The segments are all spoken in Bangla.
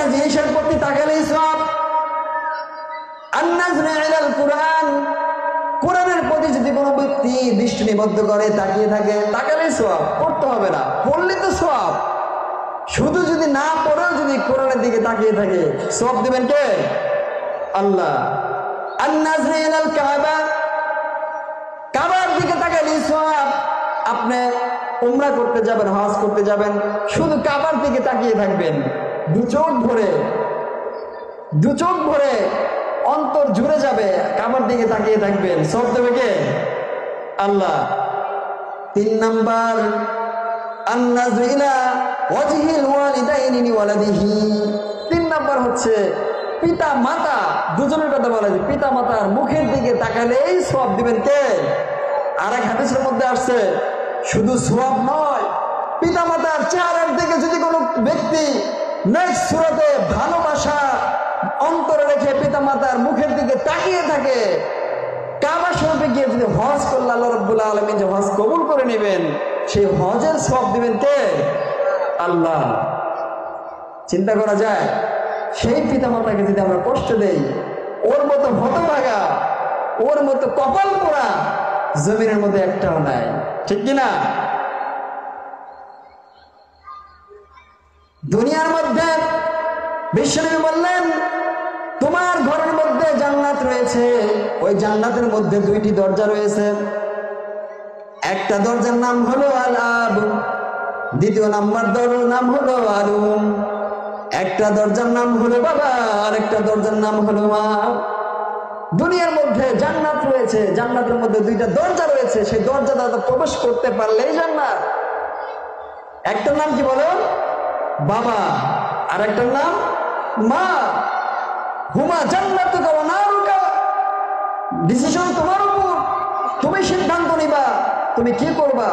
একটা জিনিসের প্রতি তাকালেই সওয়াব। আন-নাজরু ইলাল কুরআন, কোরআনের প্রতি যদি কোনো ব্যক্তি দৃষ্টি নিবদ্ধ করে তাকিয়ে থাকে, তাকালেই সওয়াব, পড়তে হবে না, পড়লে তো সওয়াব। শুধু যদি না পড়েও যদি কোরআনের দিকে তাকিয়ে থাকে, সওয়াব দিবেন কে? আল্লাহ। আন-নাজরু ইলাল কাবা, কাবার দিকে তাকালেই সওয়াব। আপনি উমরা করতে যাবেন, হজ করতে যাবেন, শুধু কাবার দিকে তাকিয়ে থাকবেন, দু চোখ ভরে অন্তর জুড়ে যাবে, কাবার দিকে তাকিয়ে থাকবেন, সওয়াব দেবে কে? আল্লাহ। 3 নাম্বার, আন-নাজরু ইলা ওয়াজহিল ওয়ালিদাইনি লিওয়ালাদিহি। 3 নাম্বার হচ্ছে পিতা মাতা, দুজনের কথা বলা যায়, পিতা মাতার মুখের দিকে তাকালেই সওয়াব দিবেন কে? আরেক হাদিসের মধ্যে আসছে শুধু সওয়াব নয়, পিতা মাতার চেহারার দিকে যদি কোনো ব্যক্তি নেক্সট সূরাতে ভালোবাসা অন্তরে রেখে পিতা মাতার মুখের দিকে তাকিয়ে থাকে, কাবা শরীফে গিয়ে যদি হজ করলে আল্লাহ রাব্বুল আলামিন যে হজ কবুল করে নেবেন, সেই হজের সওয়াব দিবেন কে? আল্লাহ। চিন্তা করা যায়, সেই পিতা মাতাকে যদি আমরা কষ্ট দেই, ওর মতো হতভাগা, ওর মতো কপাল পোড়া জমিনের মধ্যে একটাও নাই, ঠিক কিনা? দুনিয়ার মধ্যে বিশ্বনবী বললেন, তোমার ঘরের মধ্যে জান্নাত রয়েছে, ওই জান্নাতের মধ্যে 2টি দরজা রয়েছে। একটা দরজার নাম হলো আল-আব, দ্বিতীয় নাম্বার দরজার নাম হলো আলুম। একটা দরজার নাম হলো বাবা, আর একটা দরজার নাম হলো মা। দুনিয়ার মধ্যে জান্নাত রয়েছে, জান্নাতের মধ্যে 2টা দরজা রয়েছে, সেই দরজা দ্বারা প্রবেশ করতে পারলেই জান্নাত। একটার নাম কি বলো? বাবা, আর একটার নাম মা। হুমা জান্নাতুকা ওয়া নারুকা, ডিসিশন তোমার উপর, তুমি সিদ্ধান্ত নিবা তুমি কি করবা।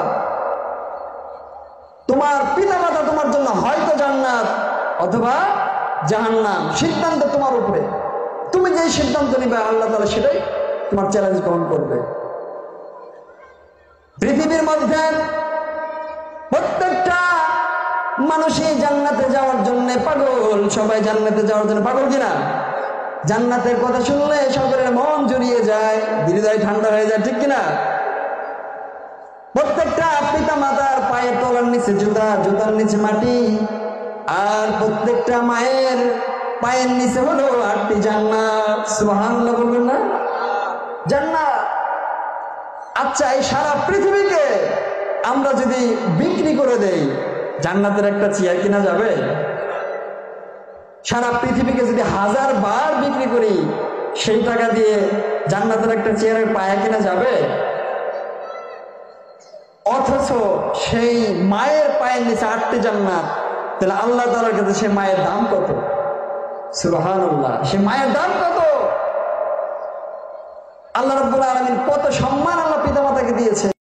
তোমার পিতামাতা তোমার জন্য হয়তো জান্নাত অথবা জাহান্নাম, সিদ্ধান্ত তোমার উপরে। তুমি যে সিদ্ধান্ত নিবে আল্লাহ তাআলা সেটাই তোমার চ্যালেঞ্জ গ্রহণ করবে। পৃথিবীর মধ্যে প্রত্যেকটা মানুষই জান্নাতে যাওয়ার জন্য পাগল, সবাই জান্নাতে যাওয়ার জন্য পাগল কিনা? জান্নাতের কথা শুনলে সকলের মন জুড়িয়ে যায়, হৃদয় ঠান্ডা হয়ে যায়, ঠিক কিনা? প্রত্যেকটা পিতা মাতার পায়ের তলার নিচে জুতা, জুতার নিচে মাটি, আর প্রত্যেকটা মায়ের পায়ের নিচে হলো 8টি জান্নাত। সুবহানাল্লাহ বলবেন না? জান্নাত। আচ্ছা, এই সারা পৃথিবীকে আমরা যদি বিক্রি করে দেই, জান্নাতের একটা চেয়ার কিনা যাবে? সারা পৃথিবীকে যদি 1000 বার বিক্রি করি, সেই টাকা দিয়ে জান্নাতের একটা চেয়ারের পায়া কিনা যাবে? অথচ সেই মায়ের পায়ের নিচে 8টি জান্নাত, তাহলে আল্লাহ তাআলার কাছে সেই মায়ের দাম কত? সুবহানাল্লাহ, সেই মায়ের দাম কত? আল্লাহ রাব্বুল আলামিন কত সম্মান আল্লাহ পিতামাতাকে দিয়েছে।